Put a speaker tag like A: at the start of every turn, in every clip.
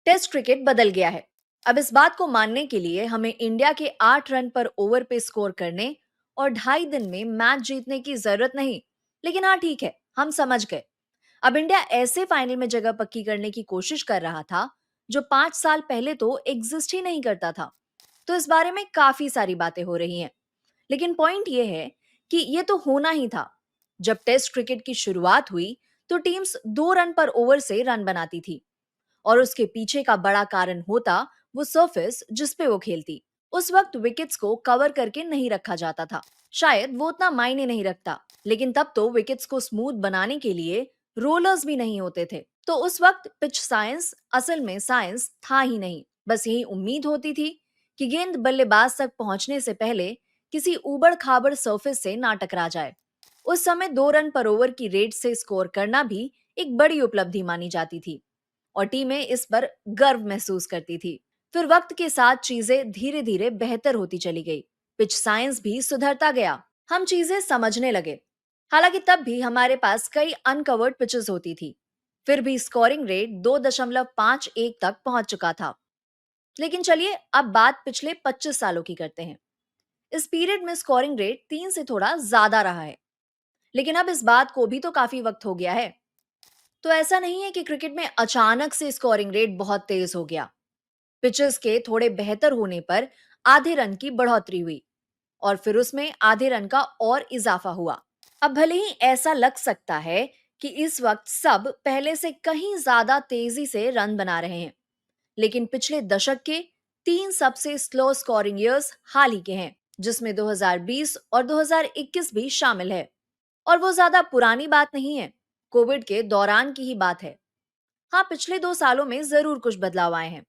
A: Test cricket बदल गया है। अब इस बात को मानने के लिए हमें इंडिया के 8 रन पर ओवर पे स्कोर करने और 2.5 दिन में मैच जीतने की जरूरत नहीं। लेकिन हाँ, ठीक है, हम समझ गए। अब इंडिया ऐसे फाइनल में जगह पक्की करने की कोशिश कर रहा था जो 5 साल पहले तो एग्जिस्ट ही नहीं करता था। तो इस बारे में काफी सारी बातें हो रही हैं। लेकिन पॉइंट ये है कि ये तो होना ही था। जब टेस्ट क्रिकेट की शुरुआत हुई तो टीम्स 2 रन पर ओवर से रन बनाती थी, और उसके पीछे का बड़ा कारण होता वो सरफेस जिस पे वो खेलती। उस वक्त विकेट्स को कवर करके नहीं रखा जाता था। शायद वो उतना मायने नहीं रखता, लेकिन तब तो विकेट्स को स्मूथ बनाने के लिए रोलर्स भी नहीं होते थे। तो उस वक्त पिच साइंस असल में साइंस था ही नहीं। बस यही उम्मीद होती थी कि गेंद बल्लेबाज तक पहुंचने से पहले किसी ऊबड़ खाबड़ सरफेस से ना टकरा जाए। उस समय 2 रन पर ओवर की रेट से स्कोर करना भी एक बड़ी उपलब्धि मानी जाती थी, और टीमें इस पर गर्व महसूस करती थी। फिर वक्त के साथ चीजें धीरे धीरे बेहतर होती चली गई। पिच साइंस भी सुधरता गया। हम चीजें समझने लगे। हालांकि तब भी हमारे पास कई अनकवर्ड पिचेस होती थी। फिर भी स्कोरिंग रेट 2.51 तक पहुंच चुका था। लेकिन चलिए अब बात पिछले 25 सालों की करते हैं। इस पीरियड में स्कोरिंग रेट 3 से थोड़ा ज्यादा रहा है। लेकिन अब इस बात को भी तो काफी वक्त हो गया है। तो ऐसा नहीं है कि क्रिकेट में अचानक से स्कोरिंग रेट बहुत तेज हो गया। पिचेस के थोड़े बेहतर होने पर आधे रन की बढ़ोतरी हुई, और फिर उसमें आधे रन का और इजाफा हुआ। अब भले ही ऐसा लग सकता है कि इस वक्त सब पहले से कहीं ज्यादा तेजी से रन बना रहे हैं, लेकिन पिछले दशक के 3 सबसे स्लो स्कोरिंग ईयर्स हाल ही के हैं, जिसमें 2020 और 2021 भी शामिल है। और वो ज्यादा पुरानी बात नहीं है, कोविड के दौरान की ही बात है। हाँ, पिछले 2 सालों में जरूर कुछ बदलाव आए हैं।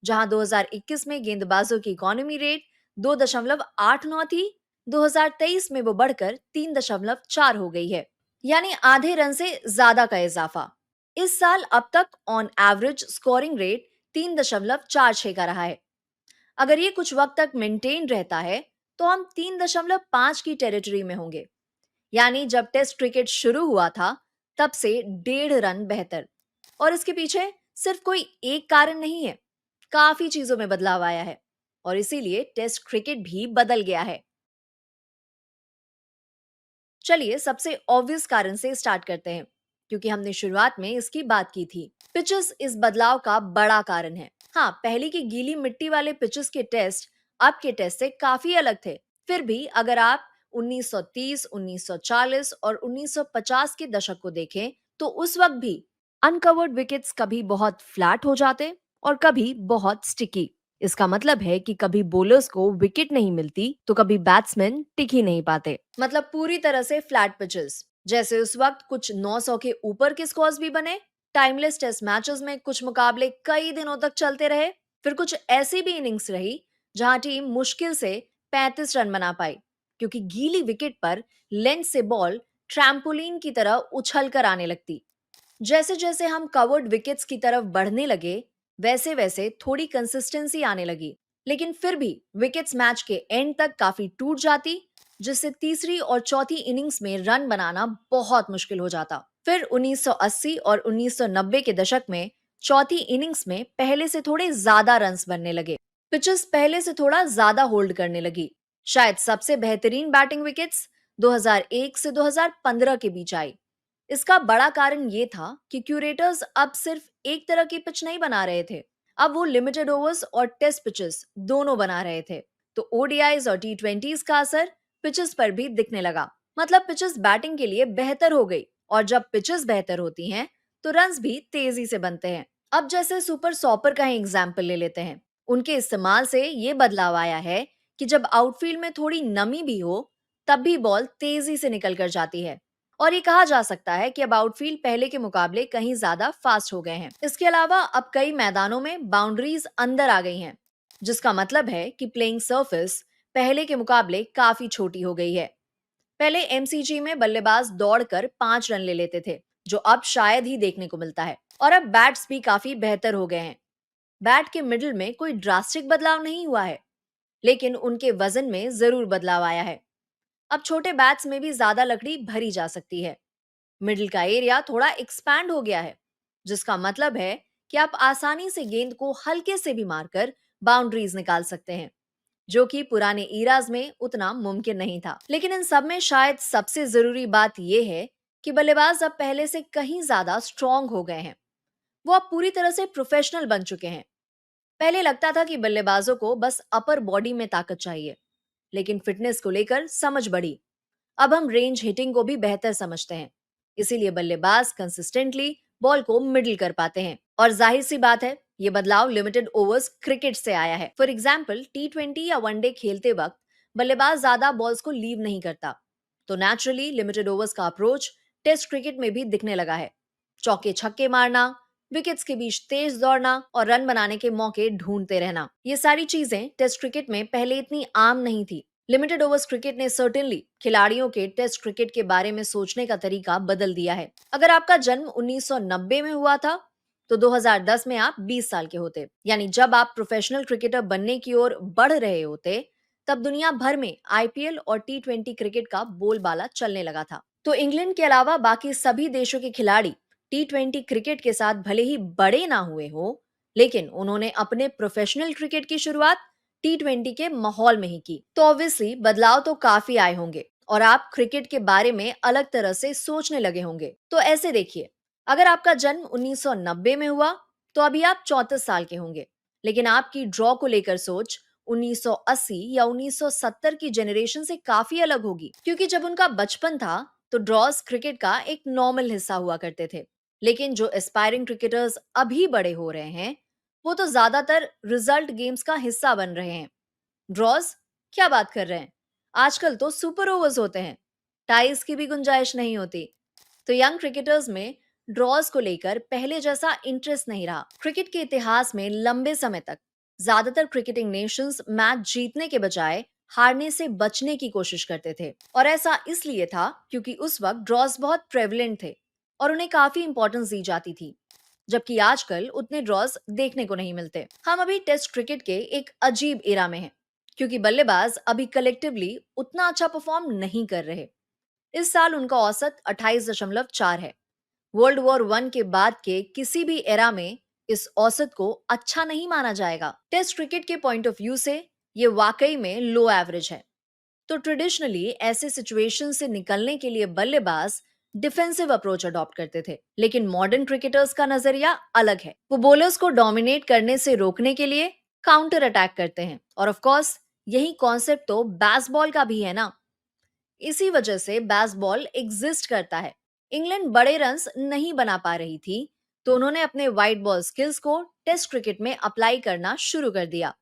A: जहां 2021 में गेंदबाजों की इकोनॉमी रेट 2.89 थी, 2023 में वो बढ़कर 3.4 हो गई है, यानी आधे रन से ज्यादा का इजाफा। इस साल अब तक ऑन एवरेज स्कोरिंग रेट 3.46 का रहा है। अगर ये कुछ वक्त तक मेंटेन रहता है तो हम 3.5 की टेरिटरी में होंगे। यानी जब टेस्ट क्रिकेट शुरू हुआ था तब से 1.5 रन बेहतर। और इसके पीछे सिर्फ कोई एक कारण नहीं है, काफी चीजों में बदलाव आया है, और इसीलिए टेस्ट क्रिकेट भी बदल गया है। चलिए सबसे ऑब्वियस कारण से स्टार्ट करते हैं, क्योंकि हमने शुरुआत में इसकी बात की थी। पिचेस इस बदलाव का बड़ा कारण है। हाँ, पहले की गीली मिट्टी वाले पिचेस के टेस्ट अब के टेस्ट से काफी अलग थे। फिर भी अगर आप 1930, 1940 और 1950 के दशक को देखें तो उस वक्त भी अनकवर्ड विकेट्स कभी बहुत फ्लैट हो जाते और कभी बहुत स्टिकी। इसका मतलब है कि कभी बॉलर्स को विकेट नहीं मिलती तो कभी बैट्समैन टिक ही नहीं पाते। मतलब पूरी तरह से फ्लैट पिचेस। जैसे उस वक्त कुछ 900 के ऊपर के स्कोर्स भी बने। टाइमलेस टेस्ट मैचेस में कुछ मुकाबले कई दिनों तक चलते रहे। फिर कुछ ऐसी भी इनिंग्स रही जहां टीम मुश्किल से 35 रन बना पाई, क्योंकि गीली विकेट पर लेंथ से बॉल ट्रैम्पोलिन की तरह उछल कर आने लगती। जैसे जैसे हम कवर्ड विकेट्स की तरफ बढ़ने लगे वैसे वैसे थोड़ी कंसिस्टेंसी आने लगी। लेकिन फिर भी विकेट्स मैच के एंड तक काफी टूट जाती, जिससे तीसरी और चौथी इनिंग्स में रन बनाना बहुत मुश्किल हो जाता। फिर 1980 और 1990 के दशक में चौथी इनिंग्स में पहले से थोड़े ज्यादा रन्स बनने लगे। पिचेस पहले से थोड़ा ज्यादा होल्ड करने लगी। शायद सबसे बेहतरीन बैटिंग विकेट्स 2001 से 2015 के बीच आई। इसका बड़ा कारण ये था कि क्यूरेटर्स अब सिर्फ एक तरह की पिच नहीं बना रहे थे। अब वो लिमिटेड ओवर्स और टेस्ट पिचेस दोनों बना रहे थे। तो ओडीआईज और टी20s का असर पिचेस पर भी दिखने लगा। मतलब पिचेस बैटिंग के लिए बेहतर हो गई, और जब पिचेस बेहतर होती हैं तो रन्स भी तेजी से बनते हैं। अब जैसे सुपर सॉपर का ही एग्जाम्पल ले लेते हैं। उनके इस्तेमाल से ये बदलाव आया है कि जब आउटफील्ड में थोड़ी नमी भी हो तब भी बॉल तेजी से निकल कर जाती है, और ये कहा जा सकता है कि अब आउटफील्ड पहले के मुकाबले कहीं ज्यादा फास्ट हो गए हैं। इसके अलावा अब कई मैदानों में बाउंड्रीज अंदर आ गई हैं, जिसका मतलब है कि प्लेइंग सरफेस पहले के मुकाबले काफी छोटी हो गई है। पहले एमसीजी में बल्लेबाज दौड़कर 5 रन ले लेते थे, जो अब शायद ही देखने को मिलता है। और अब बैट्स भी काफी बेहतर हो गए हैं। बैट के मिडिल में कोई ड्रास्टिक बदलाव नहीं हुआ है, लेकिन उनके वजन में जरूर बदलाव आया है। अब छोटे बैट्स में भी ज्यादा लकड़ी भरी जा सकती है। मिडिल का एरिया थोड़ा एक्सपैंड हो गया है, जिसका मतलब है कि आप आसानी से गेंद को हल्के से भी मारकर बाउंड्रीज निकाल सकते हैं, जो कि पुराने इराज में उतना मुमकिन नहीं था। लेकिन इन सब में शायद सबसे जरूरी बात यह है कि बल्लेबाज अब पहले से कहीं ज्यादा स्ट्रांग हो गए हैं। वो अब पूरी तरह से प्रोफेशनल बन चुके हैं। पहले लगता था कि बल्लेबाजों को बस अपर बॉडी में ताकत चाहिए, लेकिन फिटनेस को लेकर समझ बढ़ी। अब हम रेंज हिटिंग को भी बेहतर समझते हैं, इसीलिए बल्लेबाज कंसिस्टेंटली बॉल को मिडल कर पाते हैं। और जाहिर सी बात है, ये बदलाव लिमिटेड ओवर्स क्रिकेट से आया है। फॉर एग्जाम्पल, T20 या वनडे खेलते वक्त बल्लेबाज ज्यादा बॉल्स को लीव नहीं करता, तो नेचुरली लिमिटेड ओवर्स का अप्रोच टेस्ट क्रिकेट में भी दिखने लगा है। चौके छक्के मारना, विकेट्स के बीच तेज दौड़ना और रन बनाने के मौके ढूंढते रहना, ये सारी चीजें टेस्ट क्रिकेट में पहले इतनी आम नहीं थी। लिमिटेड ओवर्स क्रिकेट ने सर्टेनली खिलाड़ियों के टेस्ट क्रिकेट के बारे में सोचने का तरीका बदल दिया है। अगर आपका जन्म 1990 में हुआ था, तो 2010 में आप 20 साल के होते, यानी जब आप प्रोफेशनल क्रिकेटर बनने की ओर बढ़ रहे होते, तब दुनिया भर में आईपीएल और T20 क्रिकेट का बोलबाला चलने लगा था। तो इंग्लैंड के अलावा बाकी सभी देशों के खिलाड़ी T20 क्रिकेट के साथ भले ही बड़े ना हुए हो, लेकिन उन्होंने अपने प्रोफेशनल क्रिकेट की शुरुआत T20 के माहौल में ही की। तो ऑब्वियसली बदलाव तो काफी आए होंगे और आप क्रिकेट के बारे में अलग तरह से सोचने लगे होंगे। तो ऐसे देखिए, अगर आपका जन्म 1990 में हुआ, तो अभी आप 34 साल के होंगे, लेकिन आपकी ड्रॉ को लेकर सोच 1980 या 1970 की जनरेशन से काफी अलग होगी, क्योंकि जब उनका बचपन था तो ड्रॉज क्रिकेट का एक नॉर्मल हिस्सा हुआ करते थे। लेकिन जो एस्पायरिंग क्रिकेटर्स अभी बड़े हो रहे हैं, वो तो ज्यादातर रिजल्ट गेम्स का हिस्सा बन रहे हैं। ड्रॉज, क्या बात कर रहे हैं, आजकल तो सुपर ओवर्स होते हैं, टाइज की भी गुंजाइश नहीं होती। तो यंग क्रिकेटर्स में ड्रॉज को लेकर पहले जैसा इंटरेस्ट नहीं रहा। क्रिकेट के इतिहास में लंबे समय तक ज्यादातर क्रिकेटिंग नेशंस मैच जीतने के बजाय हारने से बचने की कोशिश करते थे, और ऐसा इसलिए था क्योंकि उस वक्त ड्रॉज बहुत प्रेवलेंट थे और उन्हें काफी इंपॉर्टेंस दी जाती थी, जबकि आजकल उतने ड्रॉज देखने को नहीं मिलते। हम अभी टेस्ट क्रिकेट के एक अजीब एरा में हैं, क्योंकि बल्लेबाज अभी कलेक्टिवली उतना अच्छा परफॉर्म नहीं कर रहे। इस साल उनका औसत 28.4 है। वर्ल्ड वॉर वन के बाद के किसी भी एरा में इस औसत को अच्छा नहीं माना जाएगा। टेस्ट क्रिकेट के पॉइंट ऑफ व्यू से ये वाकई में लो एवरेज है। तो ट्रेडिशनली ऐसे सिचुएशन से निकलने के लिए बल्लेबाज डिफेंसिव अप्रोच अडॉप्ट करते थे, लेकिन मॉडर्न क्रिकेटर्स का नजरिया अलग है। वो बॉलर्स को डोमिनेट करने से रोकने के लिए काउंटर अटैक करते हैं, और ऑफ कोर्स यही कॉन्सेप्ट तो बेसबॉल का भी है ना। इसी वजह से बेसबॉल एग्जिस्ट करता है। इंग्लैंड बड़े रन्स नहीं बना पा रही थी, तो उन्होंने अपने वाइड बॉल स्किल्स को टेस्ट क्रिकेट में अप्लाई करना शुरू कर दिया।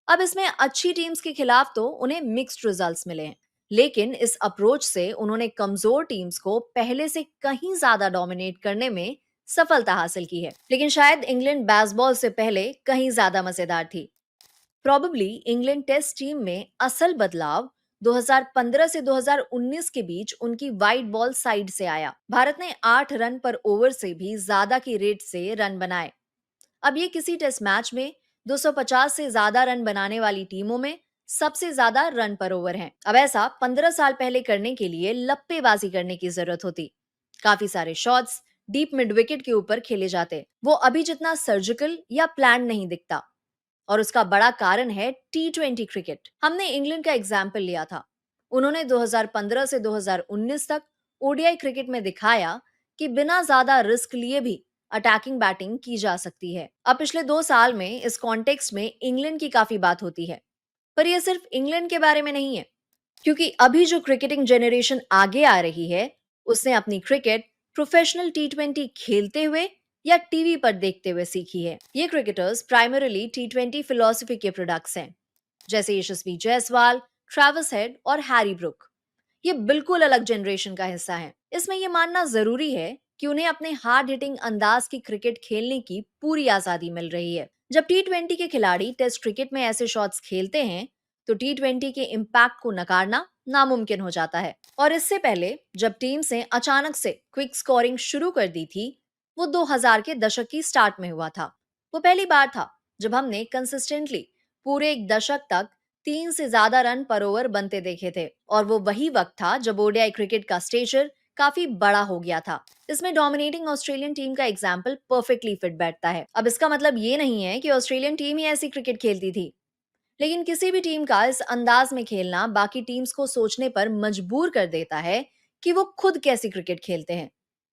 A: अब इसमें अच्छी टीम्स के खिलाफ तो उन्हें मिक्स्ड रिजल्ट्स मिले हैं, लेकिन इस अप्रोच से उन्होंने कमजोर टीम्स को पहले से कहीं ज्यादा डोमिनेट करने में सफलता हासिल की है। लेकिन शायद इंग्लैंड बेसबॉल से पहले कहीं ज्यादा मजेदार थी। प्रॉबेबली इंग्लैंड टेस्ट टीम में असल बदलाव 2015 से 2019 के बीच उनकी वाइड बॉल साइड से आया। भारत ने 8 रन पर ओवर से भी ज्यादा की रेट से रन बनाए। अब ये किसी टेस्ट मैच में 250 से ज्यादा रन बनाने वाली टीमों में सबसे ज्यादा रन पर ओवर हैं। अब ऐसा 15 साल पहले करने के लिए लप्पेबाजी करने की जरूरत होती। काफी सारे शॉट्स डीप मिड विकेट के ऊपर खेले जाते। वो अभी जितना सर्जिकल या प्लान नहीं दिखता, और उसका बड़ा कारण है T20 क्रिकेट। हमने इंग्लैंड का एग्जाम्पल लिया था। उन्होंने 2015 से 2019 तक ओडीआई क्रिकेट में दिखाया कि बिना ज्यादा रिस्क लिए भी अटैकिंग बैटिंग की जा सकती है। अब पिछले 2 साल में इस कॉन्टेक्स्ट में इंग्लैंड की काफी बात होती है, पर यह सिर्फ इंग्लैंड के बारे में नहीं है, क्योंकि अभी जो क्रिकेटिंग जनरेशन आगे आ रही है, उसने अपनी क्रिकेट प्रोफेशनल T20 खेलते हुए या टीवी पर देखते हुए सीखी है। ये क्रिकेटर्स प्राइमरीली T20 फिलॉसफी के प्रोडक्ट्स हैं, जैसे यशस्वी जायसवाल, ट्रेविस हेड और हैरी ब्रुक। ये बिल्कुल अलग जनरेशन का हिस्सा हैं। इसमें यह मानना जरूरी है कि उन्हें अपने हार्ड हिटिंग अंदाज की क्रिकेट खेलने की पूरी आजादी मिल रही है। जब T20 के खिलाड़ी टेस्ट क्रिकेट में ऐसे शॉट्स खेलते हैं, तो T20 के इम्पैक्ट को नकारना नामुमकिन हो जाता है। और इससे पहले जब टीम्स ने अचानक से क्विक स्कोरिंग शुरू कर दी थी, वो 2000 के दशक की स्टार्ट में हुआ था। वो पहली बार था जब हमने कंसिस्टेंटली पूरे एक दशक तक 3 से ज्यादा रन पर ओवर बनते देखे थे, और वो वही वक्त था जब ओडीआई क्रिकेट का स्टेचर काफी बड़ा हो गया था। इसमें डोमिनेटिंग ऑस्ट्रेलियन टीम का एग्जाम्पल परफेक्टली फिट बैठता है। अब इसका मतलब ये नहीं है कि ऑस्ट्रेलियन टीम ही ऐसी क्रिकेट खेलती थी, लेकिन किसी भी टीम का इस अंदाज में खेलना बाकी टीम्स को सोचने पर मजबूर कर देता है कि वो खुद कैसी क्रिकेट खेलते हैं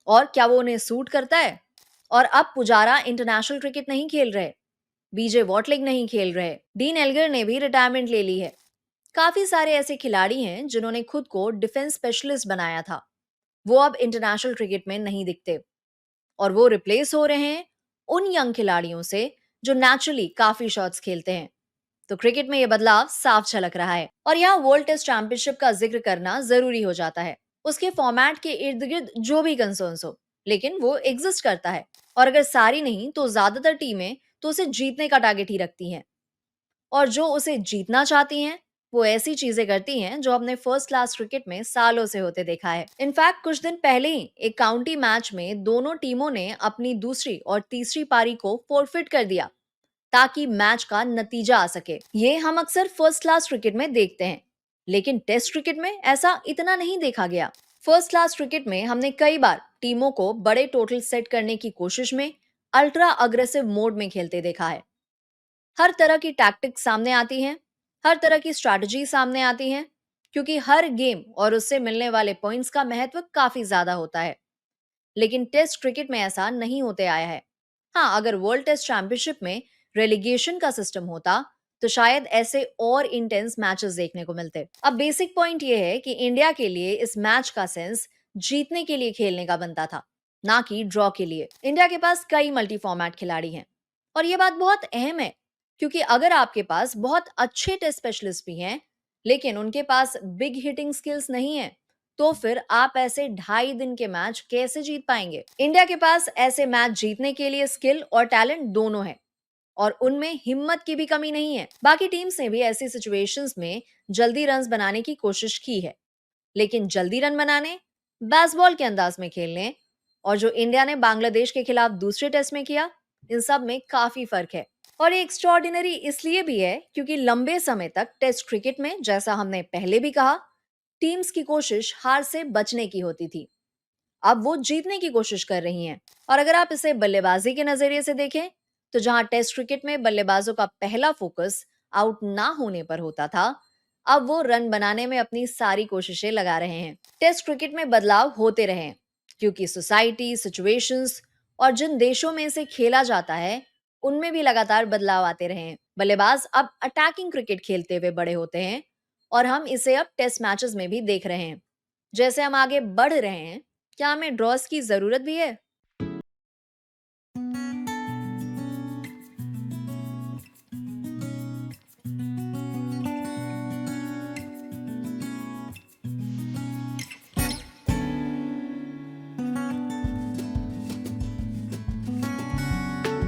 A: और क्या वो उन्हें सूट करता है। और अब पुजारा इंटरनेशनल क्रिकेट नहीं खेल रहे, बीजे वॉटलिंग नहीं खेल रहे, डीन एल्गर ने भी रिटायरमेंट ले ली है। काफी सारे ऐसे खिलाड़ी हैं जिन्होंने खुद को डिफेंस स्पेशलिस्ट बनाया था, वो अब इंटरनेशनल क्रिकेट में नहीं दिखते और वो रिप्लेस हो रहे हैं उन यंग खिलाड़ियों से जो नेचुरली काफी शॉट्स खेलते हैं। तो क्रिकेट में ये बदलाव साफ झलक रहा है और यहाँ वर्ल्ड टेस्ट चैंपियनशिप का जिक्र करना जरूरी हो जाता है। उसके फॉर्मेट के इर्द गिर्द जो भी कंसर्न्स हो, लेकिन वो एग्जिस्ट करता है और अगर सारी नहीं तो ज्यादातर टीमें तो उसे जीतने का टारगेट ही रखती हैं और जो उसे जीतना चाहती हैं वो ऐसी चीजें करती हैं जो हमने फर्स्ट क्लास क्रिकेट में सालों से होते देखा है। इनफैक्ट कुछ दिन पहले ही एक काउंटी मैच में दोनों टीमों ने अपनी दूसरी और तीसरी पारी को फोरफिट कर दिया ताकि मैच का नतीजा आ सके। ये हम अक्सर फर्स्ट क्लास क्रिकेट में देखते हैं, लेकिन टेस्ट क्रिकेट में ऐसा इतना नहीं देखा गया। फर्स्ट क्लास क्रिकेट में हमने कई बार टीमों को बड़े टोटल सेट करने की कोशिश में अल्ट्रा अग्रेसिव मोड में खेलते देखा है। हर तरह की टैक्टिक्स सामने आती हैं, हर तरह की स्ट्रैटेजी सामने आती हैं, क्योंकि हर गेम और उससे मिलने वाले पॉइंट्स का महत्व काफी ज्यादा होता है। लेकिन टेस्ट क्रिकेट में ऐसा नहीं होते आया है। हाँ, अगर वर्ल्ड टेस्ट चैंपियनशिप में रेलीगेशन का सिस्टम होता तो शायद ऐसे और इंटेंस मैचेस देखने को मिलते। अब बेसिक पॉइंट ये है कि इंडिया के लिए इस मैच का सेंस जीतने के लिए खेलने का बनता था, ना कि ड्रॉ के लिए। इंडिया के पास कई मल्टी फॉर्मेट खिलाड़ी हैं और ये बात बहुत अहम है, क्योंकि अगर आपके पास बहुत अच्छे टेस्ट स्पेशलिस्ट भी हैं लेकिन उनके पास बिग हिटिंग स्किल्स नहीं है, तो फिर आप ऐसे 2.5 दिन के मैच कैसे जीत पाएंगे। इंडिया के पास ऐसे मैच जीतने के लिए स्किल और टैलेंट दोनों है और उनमें हिम्मत की भी कमी नहीं है। बाकी टीम्स ने भी ऐसी सिचुएशंस में जल्दी रन्स बनाने की कोशिश की है, लेकिन जल्दी रन बनाने, बेसबॉल के अंदाज में खेलने और जो इंडिया ने बांग्लादेश के खिलाफ दूसरे टेस्ट में किया, इन सब में काफी फर्क है। और ये एक्स्ट्रॉर्डिनरी इसलिए भी है क्योंकि लंबे समय तक टेस्ट क्रिकेट में, जैसा हमने पहले भी कहा, टीम्स की कोशिश हार से बचने की होती थी। अब वो जीतने की कोशिश कर रही हैं। और अगर आप इसे बल्लेबाजी के नजरिए से देखें, तो जहां टेस्ट क्रिकेट में बल्लेबाजों का पहला फोकस आउट ना होने पर होता था, अब वो रन बनाने में अपनी सारी कोशिशें लगा रहे हैं। टेस्ट क्रिकेट में बदलाव होते रहे हैं, क्योंकि सोसाइटी, सिचुएशंस और जिन देशों में इसे खेला जाता है, उनमें भी लगातार बदलाव आते रहे हैं। बल्लेबाज अब अटैकिंग क्रिकेट खेलते हुए बड़े होते हैं और हम इसे अब टेस्ट मैचेस में भी देख रहे हैं। जैसे हम आगे बढ़ रहे हैं, क्या हमें ड्रॉस की जरूरत भी है?